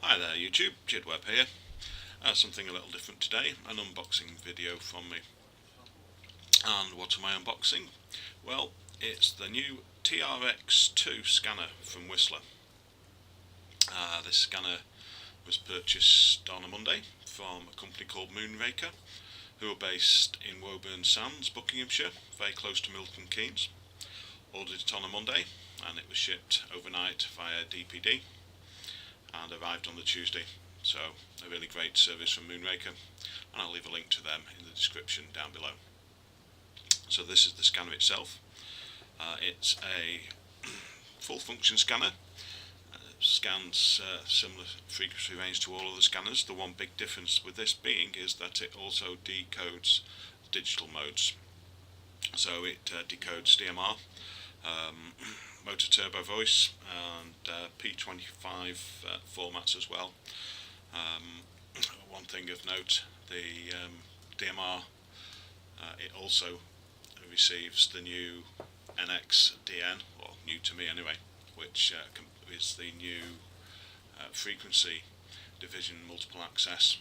Hi there YouTube, Jidweb here. Something a little different today, an unboxing video from me. And what am I unboxing? Well, it's the new TRX-2 scanner from Whistler. This scanner was purchased on a Monday from a company called Moonraker, who are based in Woburn Sands, Buckinghamshire, very close to Milton Keynes. Ordered it on a Monday and it was shipped overnight via DPD and arrived on the Tuesday. So a really great service from Moonraker, and I'll leave a link to them in the description down below. So this is the scanner itself. It's a full function scanner. Scans similar frequency range to all other scanners. The one big difference with this being is that it also decodes digital modes. So it decodes DMR, motor turbo voice and P25 formats as well. One thing of note, the DMR, it also receives the new NXDN, or new to me anyway, which is the new frequency division multiple access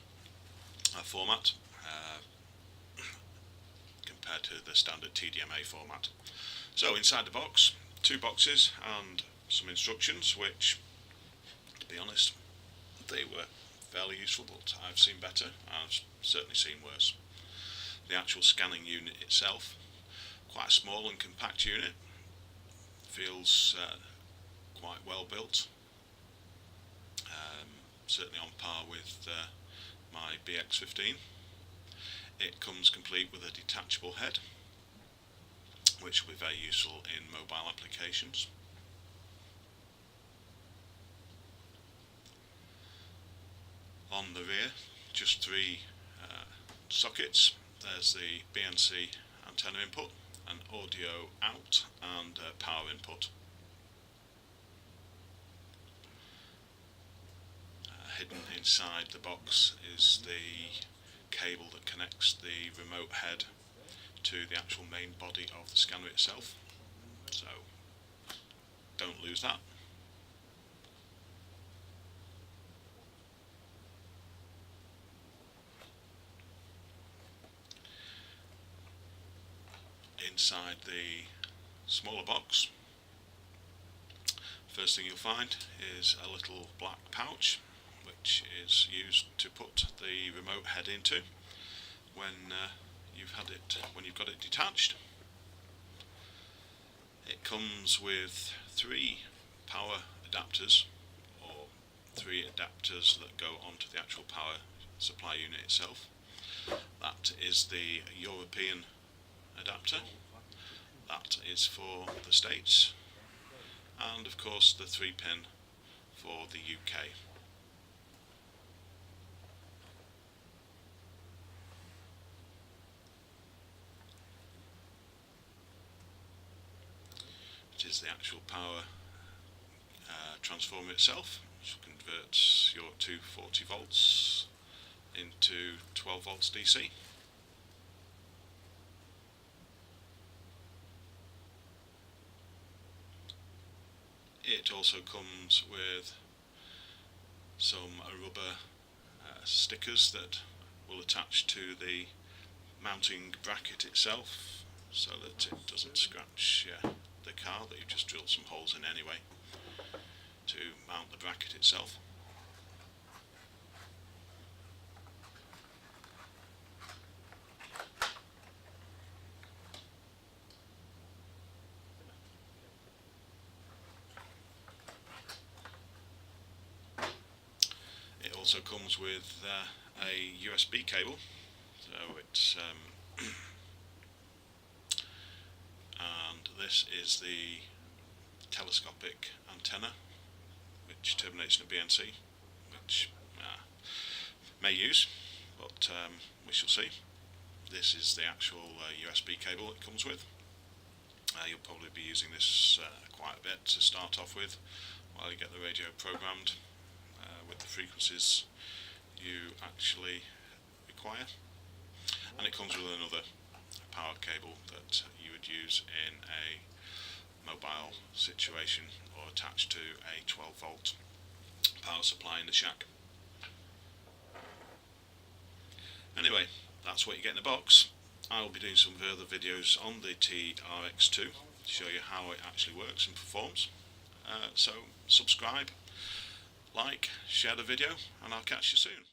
format compared to the standard TDMA format. So inside the box, two boxes and some instructions, which, to be honest, they were fairly useful, but I've seen better. I've certainly seen worse. The actual scanning unit itself, quite a small and compact unit, feels quite well built, certainly on par with my BX15. It comes complete with a detachable head, which will be very useful in mobile applications. On the rear, just three sockets. There's the BNC antenna input, an audio out and power input. Hidden inside the box is the cable that connects the remote head to the actual main body of the scanner itself, so don't lose that. Inside the smaller box, first thing you'll find is a little black pouch, which is used to put the remote head into when you've got it detached. It comes with three power adapters, or three adapters that go onto the actual power supply unit itself. That is the European adapter, that is for the States, and of course the 3-pin for the UK. It is the actual power transformer itself, which converts your 240 volts into 12 volts DC. It also comes with some rubber stickers that will attach to the mounting bracket itself, so that it doesn't scratch the car that you've just drilled some holes in anyway to mount the bracket itself. It also comes with a USB cable, so it's and this is the telescopic antenna, which terminates in a BNC, which may use, but we shall see. This is the actual USB cable it comes with. You'll probably be using this quite a bit to start off with, while you get the radio programmed with the frequencies you actually require. And it comes with another power cable that you would use in a mobile situation, or attached to a 12 volt power supply in the shack. Anyway, that's what you get in the box. I will be doing some further videos on the TRX-2 to show you how it actually works and performs. So subscribe, like, share the video, and I'll catch you soon.